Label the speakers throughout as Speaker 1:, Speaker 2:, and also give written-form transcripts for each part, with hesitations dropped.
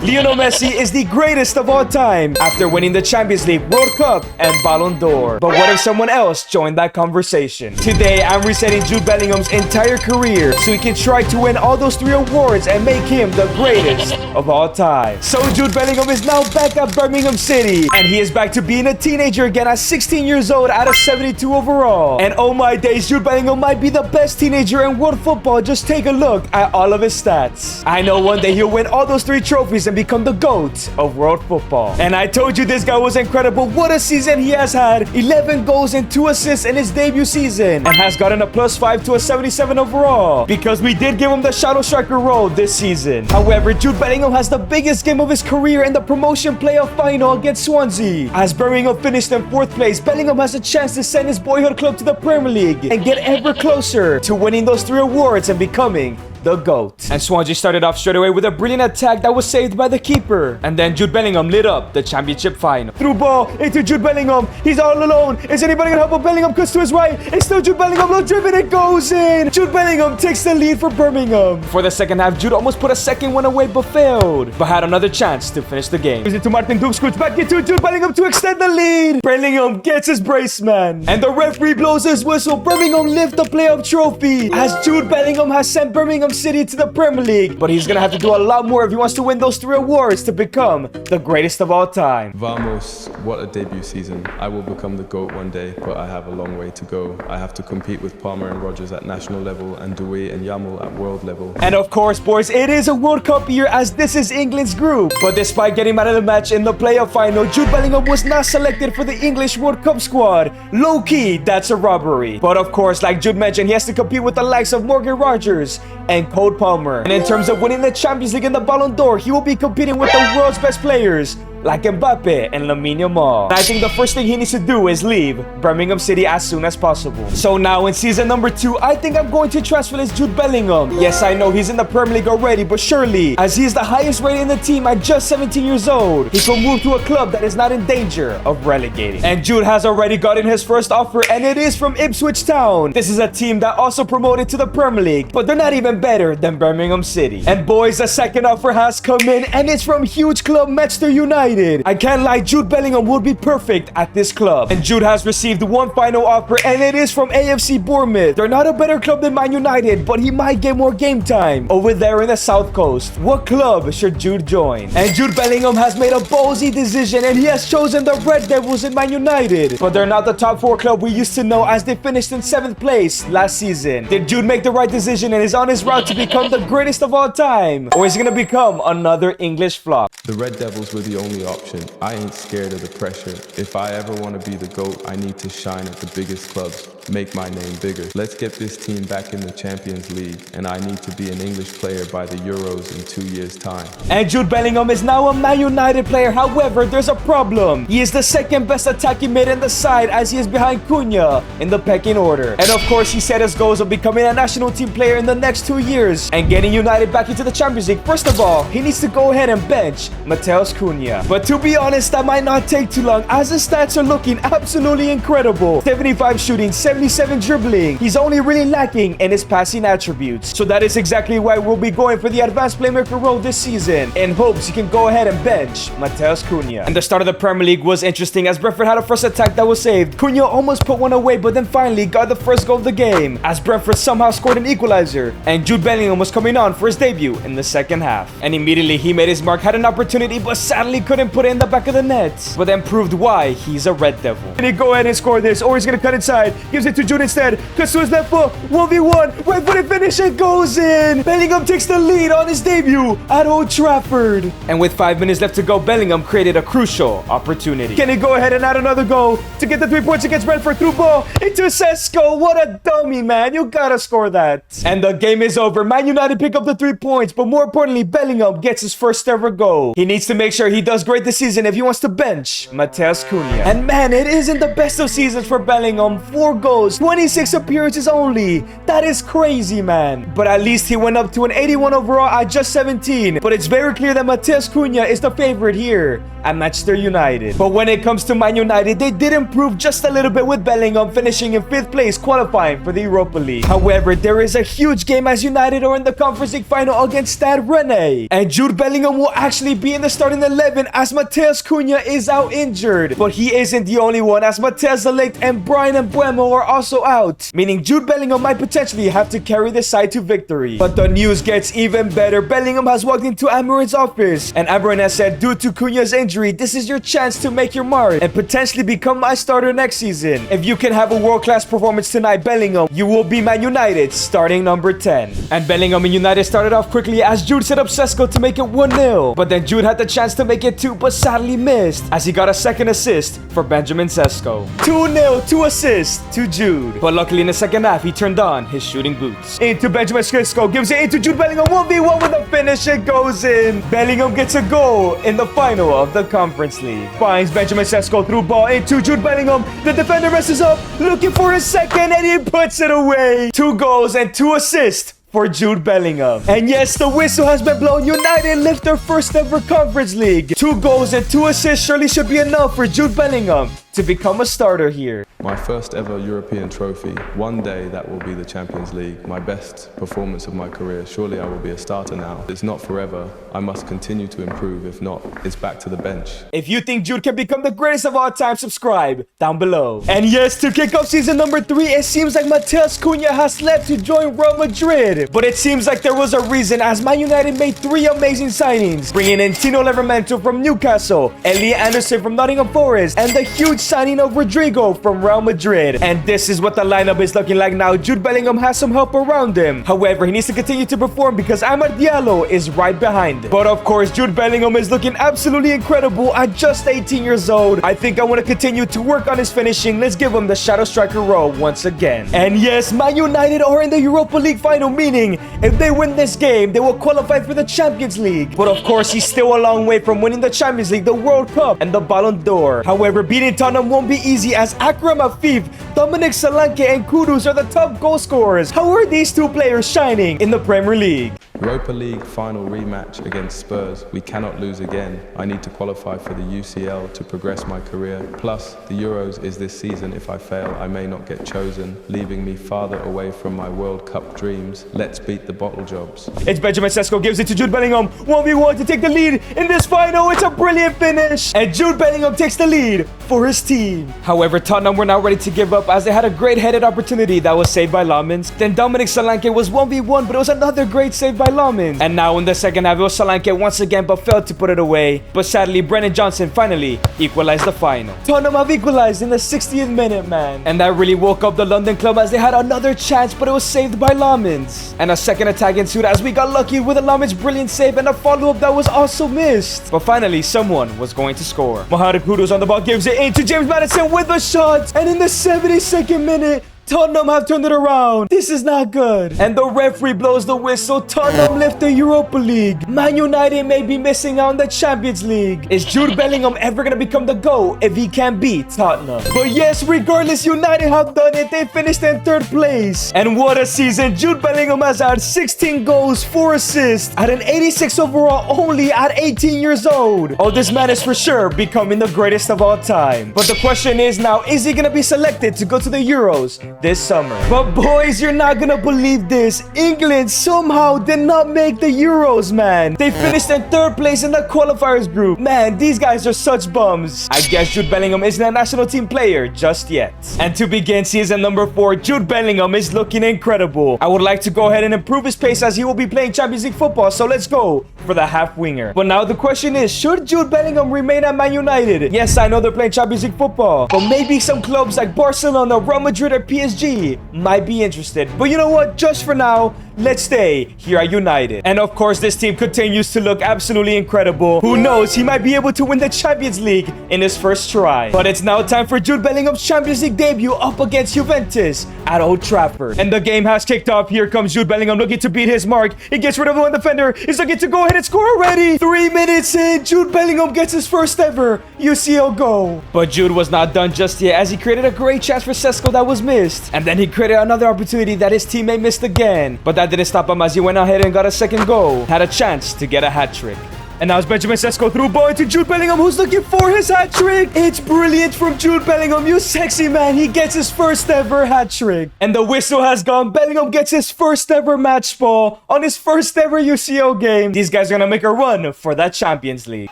Speaker 1: Lionel Messi is the greatest of all time after winning the Champions League, World Cup, and Ballon d'Or. But what if someone else joined that conversation? Today, I'm resetting Jude Bellingham's entire career so he can try to win all those 3 awards and make him the greatest of all time. So Jude Bellingham is now back at Birmingham City, and he is back to being a teenager again at 16 years old out of 72 overall. And oh my days, Jude Bellingham might be the best teenager in world football. Just take a look at all of his stats. I know one day he'll win all those 3 trophies and become the GOAT of world football. And I told you this guy was incredible. What a season he has had. 11 goals and 2 assists in his debut season, and has gotten a +5 to a 77 overall because we did give him the shadow striker role this season. However, Jude Bellingham has the biggest game of his career in the promotion playoff final against Swansea. As Birmingham finished in 4th place, Bellingham has a chance to send his boyhood club to the Premier League and get ever closer to winning those 3 awards and becoming the GOAT. And Swansea started off straight away with a brilliant attack that was saved by the keeper. And then Jude Bellingham lit up the championship final. Through ball into Jude Bellingham. He's all alone. Is anybody gonna help him? Bellingham cuts to his right. It's still Jude Bellingham. Low driven. It goes in. Jude Bellingham takes the lead for Birmingham. For the second half, Jude almost put a second one away but failed. But had another chance to finish the game. Gives it to Martin Dubskuch. Back into Jude Bellingham to extend the lead. Bellingham gets his brace, man. And the referee blows his whistle. Birmingham lift the playoff trophy. As Jude Bellingham has sent Birmingham City to the Premier League, but he's gonna have to do a lot more if he wants to win those 3 awards to become the greatest of all time.
Speaker 2: Vamos, what a debut season. I will become the GOAT one day, but I have a long way to go. I have to compete with Palmer and Rogers at national level and Doué and Yamal at world level.
Speaker 1: And of course, boys, it is a World Cup year as this is England's group. But despite getting out of the match in the playoff final, Jude Bellingham was not selected for the English World Cup squad. Low-key, that's a robbery. But of course, like Jude mentioned, he has to compete with the likes of Morgan Rogers and Cole Palmer. And in terms of winning the Champions League and the Ballon d'Or, he will be competing with the world's best players like Mbappe and Lamine Yamal. And I think the first thing he needs to do is leave Birmingham City as soon as possible. So now in season number 2, I think I'm going to transfer this Jude Bellingham. Yes, I know he's in the Premier League already, but surely, as he is the highest rated in the team at just 17 years old, he can move to a club that is not in danger of relegating. And Jude has already gotten his first offer, and it is from Ipswich Town. This is a team that also promoted to the Premier League, but they're not even better than Birmingham City. And boys, the second offer has come in, and it's from huge club Manchester United. I can't lie, Jude Bellingham would be perfect at this club. And Jude has received one final offer, and it is from AFC Bournemouth. They're not a better club than Man United, but he might get more game time over there in the South Coast. What club should Jude join? And Jude Bellingham has made a ballsy decision, and he has chosen the Red Devils in Man United. But they're not the top 4 club we used to know, as they finished in 7th place last season. Did Jude make the right decision and is on his route to become the greatest of all time? Or is he gonna become another English flop?
Speaker 2: The Red Devils were the only option. I ain't scared of the pressure. If I ever want to be the GOAT, I need to shine at the biggest clubs, make my name bigger. Let's get this team back in the Champions League, and I need to be an English player by the Euros in 2 years' time.
Speaker 1: And Jude Bellingham is now a Man United player. However, there's a problem. He is the second best attacking mid in the side, as he is behind Cunha in the pecking order. And of course, he set his goals of becoming a national team player in the next 2 years and getting United back into the Champions League. First of all, he needs to go ahead and bench Mateus Cunha. But to be honest, that might not take too long, as his stats are looking absolutely incredible. 75 shooting, 77 dribbling. He's only really lacking in his passing attributes. So that is exactly why we'll be going for the advanced playmaker role this season, in hopes he can go ahead and bench Mateus Cunha. And the start of the Premier League was interesting, as Brentford had a first attack that was saved. Cunha almost put one away, but then finally got the first goal of the game, as Brentford somehow scored an equalizer. And Jude Bellingham was coming on for his debut in the second half. And immediately he made his mark, had an opportunity, but sadly couldn't put it in the back of the net. But then proved why he's a Red Devil. Can he go ahead and score this, or he's gonna cut inside? Gives it to Jude instead. Cuts to his left foot. 1v1. Right footed finish, and goes in. Bellingham takes the lead on his debut at Old Trafford. And with 5 minutes left to go, Bellingham created a crucial opportunity. Can he go ahead and add another goal to get the 3 points against Brentford? Through ball into Sesko. What a dummy, man. You gotta score that. And the game is over. Man United pick up the 3 points, but more importantly, Bellingham gets his first ever goal. He needs to make sure he does great this season if he wants to bench Matheus Cunha. And man, it isn't the best of seasons for Bellingham. 4 goals, 26 appearances only. That is crazy, man. But at least he went up to an 81 overall at just 17. But it's very clear that Matheus Cunha is the favorite here at Manchester United. But when it comes to Man United, they did improve just a little bit with Bellingham finishing in 5th place, qualifying for the Europa League. However, there is a huge game as United are in the Conference League final against Stade Rennais. And Jude Bellingham will actually be in the starting 11 as Matheus Cunha is out injured. But he isn't the only one, as Matheus de Ligt and Brian Mbeumo are also out, meaning Jude Bellingham might potentially have to carry the side to victory. But the news gets even better. Bellingham has walked into Amorim's office, and Amorim has said, due to Cunha's injury, this is your chance to make your mark and potentially become my starter next season. If you can have a world-class performance tonight, Bellingham, you will be Man United starting number 10. And Bellingham and United started off quickly as Jude set up Sesko to make it 1-0. But then Jude had the chance to make it 2, but sadly missed as he got a second assist for Benjamin Sesko. 2-0, 2 assists to Jude. But luckily in the second half, he turned on his shooting boots. Into Benjamin Sesko, gives it into Jude Bellingham, 1v1 with a finish, it goes in. Bellingham gets a goal in the final of the Conference League. Finds Benjamin Sesko through ball into Jude Bellingham. The defender messes up, looking for his second, and he puts it away. 2 goals and 2 assists for Jude Bellingham. And yes, the whistle has been blown. United lift their first ever Conference League. 2 goals and 2 assists surely should be enough for Jude Bellingham to become a starter here.
Speaker 2: My first ever European trophy. One day that will be the Champions League. My best performance of my career. Surely I will be a starter now. It's not forever. I must continue to improve. If not, it's back to the bench.
Speaker 1: If you think Jude can become the greatest of all time, subscribe down below. And yes, to kick off season number 3, it seems like Matheus Cunha has left to join Real Madrid. But it seems like there was a reason, as Man United made 3 amazing signings, bringing in Tino Livramento from Newcastle, Elliot Anderson from Nottingham Forest, and the huge signing of Rodrigo from Real Madrid. And this is what the lineup is looking like now. Jude Bellingham has some help around him. However, he needs to continue to perform because Amad Diallo is right behind him. But of course, Jude Bellingham is looking absolutely incredible at just 18 years old. I think I want to continue to work on his finishing. Let's give him the Shadow Striker role once again. And yes, Man United are in the Europa League final, meaning if they win this game, they will qualify for the Champions League. But of course, he's still a long way from winning the Champions League, the World Cup, and the Ballon d'Or. However, beating Tottenham won't be easy, as Akram Afif, Dominic Solanke, and Kudus are the top goal scorers. How are these 2 players shining in the Premier League?
Speaker 2: Europa League final rematch against Spurs. We cannot lose again. I need to qualify for the UCL to progress my career. Plus, the Euros is this season. If I fail, I may not get chosen, leaving me farther away from my World Cup dreams. Let's beat the bottle jobs.
Speaker 1: It's Benjamin Sesko, gives it to Jude Bellingham. 1v1 to take the lead in this final. It's a brilliant finish. And Jude Bellingham takes the lead for his team. However, Tottenham were now ready to give up as they had a great headed opportunity that was saved by Lamens. Then Dominic Solanke was 1v1, but it was another great save by Lamens. And now in the second half, it was Solanke once again, but failed to put it away. But sadly, Brennan Johnson finally equalized the final. Tottenham have equalized in the 60th minute, man. And that really woke up the London club as they had another chance, but it was saved by Lamens. And a second attack ensued as we got lucky with a Lamens brilliant save and a follow-up that was also missed. But finally, someone was going to score. Mohamed Kudus on the ball, gives it into James Maddison with a shot. And in the 72nd minute, Tottenham have turned it around. This is not good. And the referee blows the whistle. Tottenham lift the Europa League. Man United may be missing out on the Champions League. Is Jude Bellingham ever going to become the GOAT if he can beat Tottenham? But yes, regardless, United have done it. They finished in 3rd place. And what a season. Jude Bellingham has had 16 goals, 4 assists, at an 86 overall only at 18 years old. Oh, this man is for sure becoming the greatest of all time. But the question is now, is he going to be selected to go to the Euros this summer? But boys, you're not gonna believe this. England somehow did not make the Euros, man. They finished in 3rd place in the qualifiers group. Man, these guys are such bums. I guess Jude Bellingham isn't a national team player just yet. And to begin season number 4, Jude Bellingham is looking incredible. I would like to go ahead and improve his pace as he will be playing Champions League football, so let's go for the half winger. But now the question is, should Jude Bellingham remain at Man United? Yes, I know they're playing Champions League football, but maybe some clubs like Barcelona, Real Madrid, or PSG PSG might be interested. But you know what? Just for now, let's stay here at United. And of course, this team continues to look absolutely incredible. Who knows? He might be able to win the Champions League in his first try. But it's now time for Jude Bellingham's Champions League debut up against Juventus at Old Trafford. And the game has kicked off. Here comes Jude Bellingham looking to beat his mark. He gets rid of one defender. He's looking to go ahead and score already. 3 minutes in, Jude Bellingham gets his first ever UCL goal. But Jude was not done just yet, as he created a great chance for Sesko that was missed. And then he created another opportunity that his teammate missed again. But that didn't stop him, as he went ahead and got a second goal. Had a chance to get a hat-trick. And now it's Benjamin Sesko through ball into Jude Bellingham, who's looking for his hat-trick. It's brilliant from Jude Bellingham, you sexy man. He gets his first ever hat-trick. And the whistle has gone. Bellingham gets his first ever match ball on his first ever UCL game. These guys are going to make a run for that Champions League.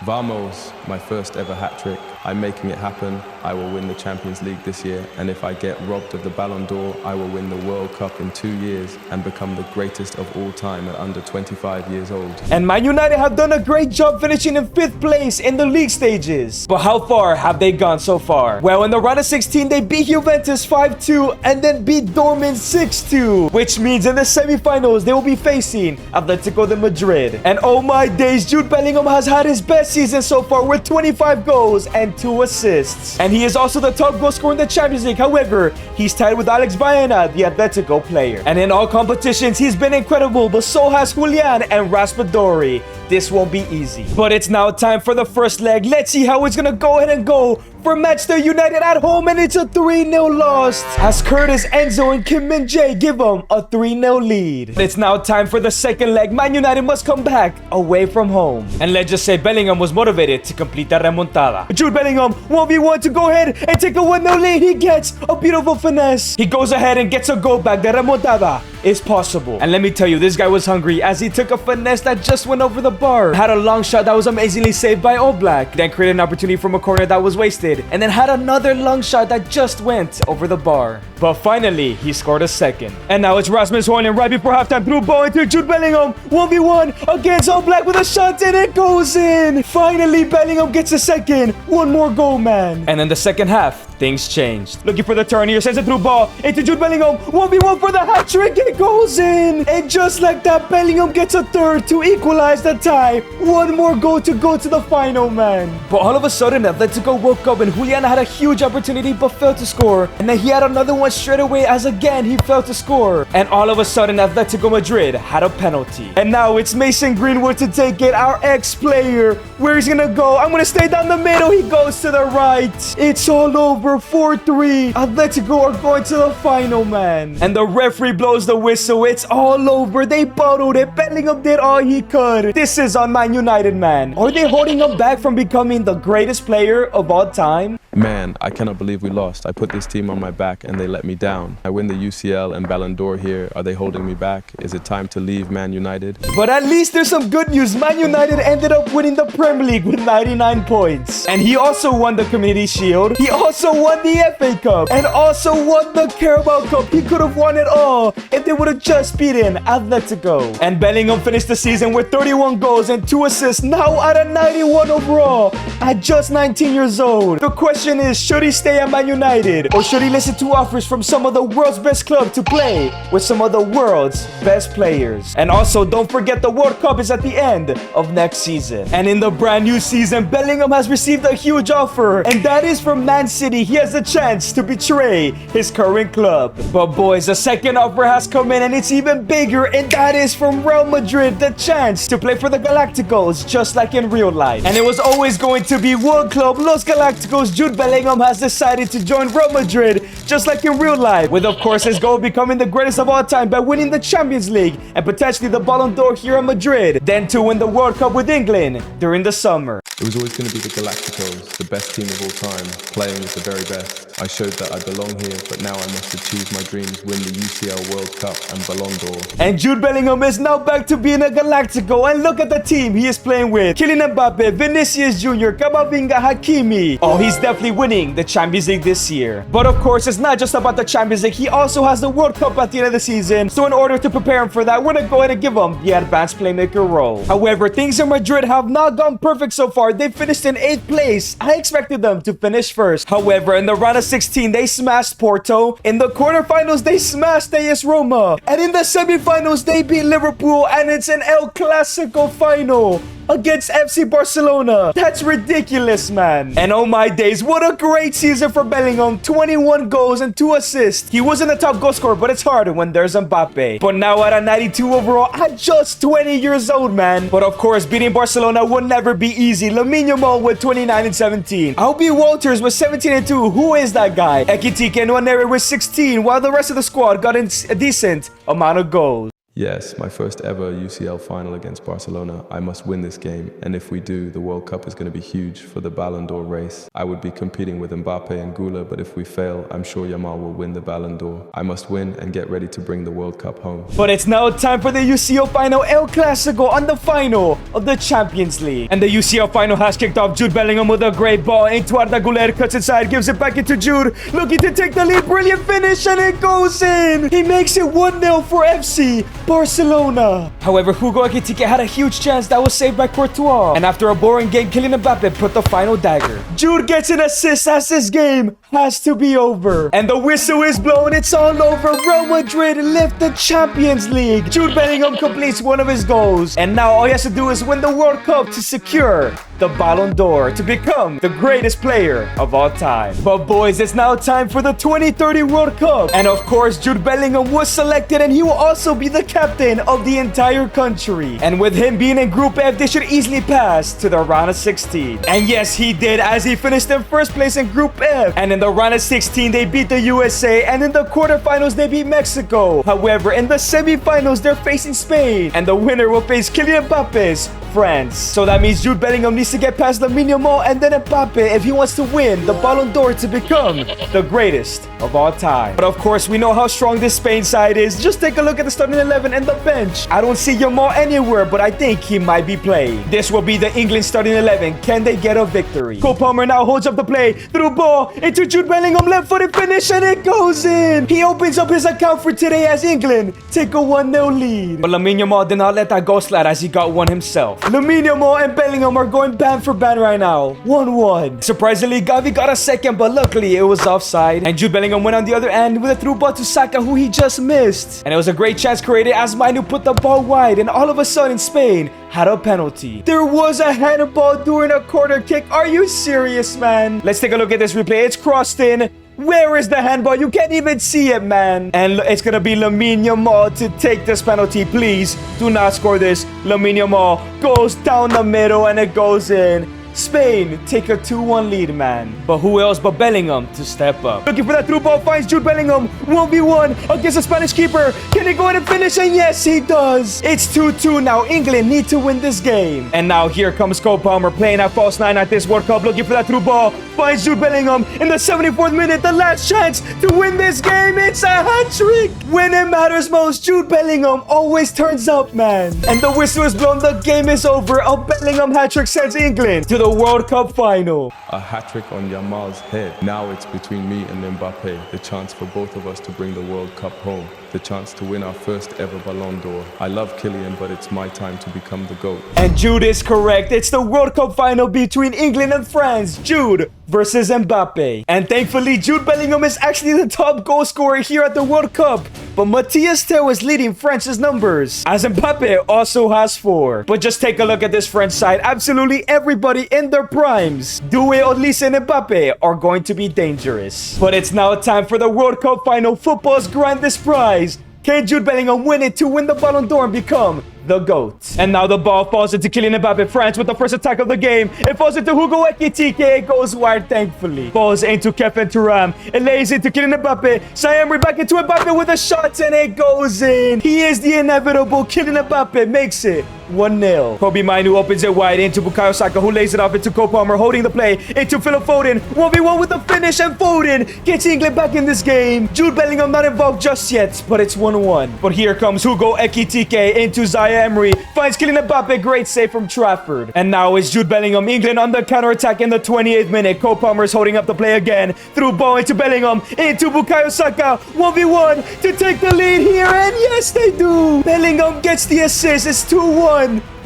Speaker 2: Vamos, my first ever hat-trick. I'm making it happen. I will win the Champions League this year, and if I get robbed of the Ballon d'Or, I will win the World Cup in 2 years and become the greatest of all time at under 25 years old.
Speaker 1: And Man United have done a great job finishing in 5th place in the league stages. But how far have they gone so far? Well, in the round of 16, they beat Juventus 5-2 and then beat Dortmund 6-2, which means in the semifinals, they will be facing Atletico de Madrid. And oh my days, Jude Bellingham has had his best season so far with 25 goals and 2 assists. And he is also the top goal scorer in the Champions League. However, he's tied with Alex Baena, the Atletico player. And in all competitions, he's been incredible, but so has Julian and Raspadori. This won't be easy. But it's now time for the first leg. Let's see how it's gonna go ahead and go for Manchester United at home, and it's a 3-0 loss as Curtis, Enzo, and Kim Min-jae give them a 3-0 lead. It's now time for the second leg. Man United must come back away from home. And let's just say Bellingham was motivated to complete the remontada. Jude Bellingham, 1v1 to go ahead and take a 1-0 lead. He gets a beautiful finesse. He goes ahead and gets a goal back. The remontada is possible. And let me tell you, this guy was hungry as he took a finesse that just went over the bar. Had a long shot that was amazingly saved by Oblak. Then created an opportunity from a corner that was wasted. And then had another long shot that just went over the bar. But finally, he scored a second. And now it's Rasmus Højlund right before halftime, through ball into Jude Bellingham. 1v1 against Oblak with a shot, and it goes in. Finally, Bellingham gets a second. One more goal, man. And in the second half, things changed. Looking for the turn here, sends it through ball into Jude Bellingham. 1v1 for the hat-trick. It goes in. And just like that, Bellingham gets a third to equalize the tie. One more goal to go to the final, man. But all of a sudden, Atletico woke up and Julian had a huge opportunity but failed to score. And then he had another one straight away as again he failed to score. And all of a sudden, Atletico Madrid had a penalty. And now it's Mason Greenwood to take it, our ex-player. Where he's gonna go? I'm gonna stay down the middle. He goes to the right. It's all over. 4-3. Atletico are going to the final, man. And the referee blows the whistle. It's all over. They bottled it. Bellingham did all he could. This is on Man United, man. Are they holding him back from becoming the greatest player of all time?
Speaker 2: Man, I cannot believe we lost. I put this team on my back and they let me down. I win the UCL and Ballon d'Or here. Are they holding me back? Is it time to leave Man United?
Speaker 1: But at least there's some good news. Man United ended up winning the Premier League with 99 points. And he also won the Community Shield. He also won the FA Cup. And also won the Carabao Cup. He could have won it all if they would have just beaten Atletico. And Bellingham finished the season with 31 goals and 2 assists. Now out of 91 overall at just 19 years old. The question is, should he stay at Man United, or should he listen to offers from some of the world's best clubs to play with some of the world's best players? And also, don't forget the World Cup is at the end of next season. And in the brand new season, Bellingham has received a huge offer, and that is from Man City. He has a chance to betray his current club. But boys, a second offer has come in, and it's even bigger, and that is from Real Madrid. The chance to play for the Galacticos, just like in real life. And it was always going to be one club, Los Galacticos. Jude Bellingham has decided to join Real Madrid, just like in real life, with of course his goal becoming the greatest of all time by winning the Champions League and potentially the Ballon d'Or here in Madrid, then to win the World Cup with England during the summer.
Speaker 2: It was always going to be the Galacticos, the best team of all time, playing with the very best. I showed that I belong here, but now I must achieve my dreams, win the UCL World Cup and Ballon d'Or.
Speaker 1: And Jude Bellingham is now back to being a Galactico, and look at the team he is playing with. Kylian Mbappe, Vinicius Jr., Camavinga, Hakimi. Oh, he's definitely winning the Champions League this year. But of course, it's not just about the Champions League. He also has the World Cup at the end of the season. So in order to prepare him for that, we're going to go ahead and give him the advanced playmaker role. However, things in Madrid have not gone perfect so far. They finished in 8th place. I expected them to finish first. However, in the round of of 16, they smashed Porto. In the quarterfinals, they smashed AS Roma. And in the semifinals, they beat Liverpool, and it's an El Clasico final against FC Barcelona. That's ridiculous, man. And oh my days, what a great season for Bellingham. 21 goals and 2 assists. He wasn't the top goal scorer, but it's harder when there's Mbappe. But now at a 92 overall at just 20 years old, man. But of course, beating Barcelona will never be easy. Lamine Yamal with 29 and 17. Albie Walters with 17 and 2. Who is that guy? Ekitike and Nwaneri with 16, while the rest of the squad got a decent amount of goals.
Speaker 2: Yes, my first ever UCL final against Barcelona. I must win this game, and if we do, the World Cup is going to be huge for the Ballon d'Or race. I would be competing with Mbappe and Gula, but if we fail, I'm sure Yamal will win the Ballon d'Or. I must win and get ready to bring the World Cup home.
Speaker 1: But it's now time for the UCL final, El Clasico, on the final of the Champions League. And the UCL final has kicked off. Jude Bellingham with a great ball. Arda Güler cuts inside, gives it back into Jude, looking to take the lead. Brilliant finish, and it goes in. He makes it 1-0 for FC Barcelona. However, Hugo Ekitike had a huge chance that was saved by Courtois. And after a boring game, Kylian Mbappe put the final dagger. Jude gets an assist as this game has to be over. And the whistle is blown. It's all over. Real Madrid lift the Champions League. Jude Bellingham completes one of his goals. And now all he has to do is win the World Cup to secure the Ballon d'Or, to become the greatest player of all time. But boys, it's now time for the 2030 World Cup. And of course, Jude Bellingham was selected, and he will also be the captain of the entire country. And with him being in Group F, they should easily pass to the round of 16. And yes, he did, as he finished in first place in Group F. And in the round of 16, they beat the USA, and in the quarterfinals, they beat Mexico. However, in the semifinals, they're facing Spain, and the winner will face Kylian Mbappe's France. So that means Jude Bellingham needs to get past Lamine Yamal and then Mbappe if he wants to win the Ballon d'Or to become the greatest of all time. But of course, we know how strong this Spain side is. Just take a look at the starting 11 and the bench. I don't see Yamal anywhere, but I think he might be playing. This will be the England starting 11. Can they get a victory? Cole Palmer now holds up the play, through ball into Jude Bellingham, left-footed finish, and it goes in. He opens up his account for today as England take a 1-0 lead. But Lamine Yamal did not let that go slide as he got one himself. Lamine Yamal and Bellingham are going band for band right now. 1-1. Surprisingly, Gavi got a second, but luckily it was offside. And Jude Bellingham went on the other end with a through ball to Saka, who he just missed. And it was a great chance created as Manu put the ball wide, and all of a sudden Spain had a penalty. There was a handball during a corner kick. Are you serious, man? Let's take a look at this replay. It's crossed in. Where is the handball? You can't even see it, man. And it's gonna be Lamine Yamal to take this penalty. Please do not score this. Lamine Yamal goes down the middle and it goes in. Spain take a 2-1 lead, man. But who else but Bellingham to step up? Looking for that through ball, finds Jude Bellingham. 1v1 against the Spanish keeper. Can he go in and finish? And yes, he does. It's 2-2 now. England need to win this game. And now here comes Cole Palmer playing at false 9 at this World Cup. Looking for that through ball. Finds Jude Bellingham in the 74th minute. The last chance to win this game. It's a hat-trick. When it matters most, Jude Bellingham always turns up, man. And the whistle is blown. The game is over. A Bellingham hat-trick sends England to the World Cup final.
Speaker 2: A hat-trick on Yamal's head. Now it's between me and Mbappe. The chance for both of us to bring the World Cup home. The chance to win our first ever Ballon d'Or. I love Kylian, but it's my time to become the GOAT.
Speaker 1: And Jude is correct. It's the World Cup final between England and France. Jude versus Mbappe. And thankfully, Jude Bellingham is actually the top goal scorer here at the World Cup. But Matthias Theo is leading France's numbers, as Mbappe also has 4. But just take a look at this French side. Absolutely everybody in their primes. Doué, Olise, and Mbappe are going to be dangerous. But it's now time for the World Cup final, football's grandest prize. Can Jude Bellingham win it to win the Ballon d'Or and become the GOAT? And now the ball falls into Kylian Mbappe. France with the first attack of the game. It falls into Hugo Ekitike. It goes wide, thankfully. Falls into Kefren Turam. It lays into Kylian Mbappe. Sayemri back into Mbappe with a shot, and it goes in. He is the inevitable. Kylian Mbappe makes it 1-0. Kobe Mainu opens it wide into Bukayo Saka, who lays it off into Cole Palmer, holding the play into Philip Foden. 1v1 with the finish, and Foden gets England back in this game. Jude Bellingham not involved just yet, but it's 1-1. But here comes Hugo Ekitike into Zaire Emery. Finds Kylian Mbappe, great save from Trafford. And now it's Jude Bellingham. England on the counter-attack in the 28th minute. Cole Palmer is holding up the play again. Through ball into Bellingham, into Bukayo Saka. 1v1 to take the lead here, and yes, they do. Bellingham gets the assist. It's 2-1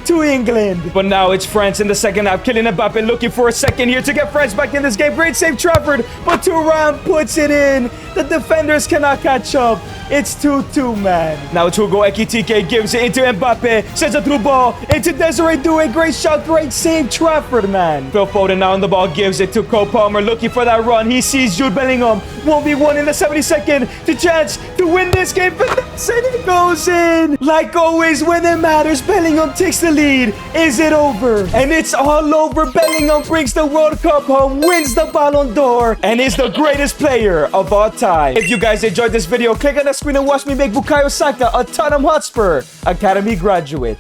Speaker 1: to England. But now it's France in the second half. Kylian Mbappe looking for a second here to get France back in this game. Great save, Trafford, but Thuram puts it in. The defenders cannot catch up. It's 2-2, man. Now it's Hugo Ekitike, gives it into Mbappe, sends a through ball into Desiree Doué. Great shot, great save, Trafford, man. Phil Foden now on the ball, gives it to Cole Palmer, looking for that run. He sees Jude Bellingham, 1v1 in the 72nd, the chance to win this game, and it goes in. Like always, when it matters, Bellingham takes the lead. Is it over? And it's all over. Bellingham brings the World Cup home, wins the Ballon d'Or, and is the greatest player of all time. If you guys enjoyed this video, click on the screen and watch me make Bukayo Saka a Tottenham Hotspur Academy graduate.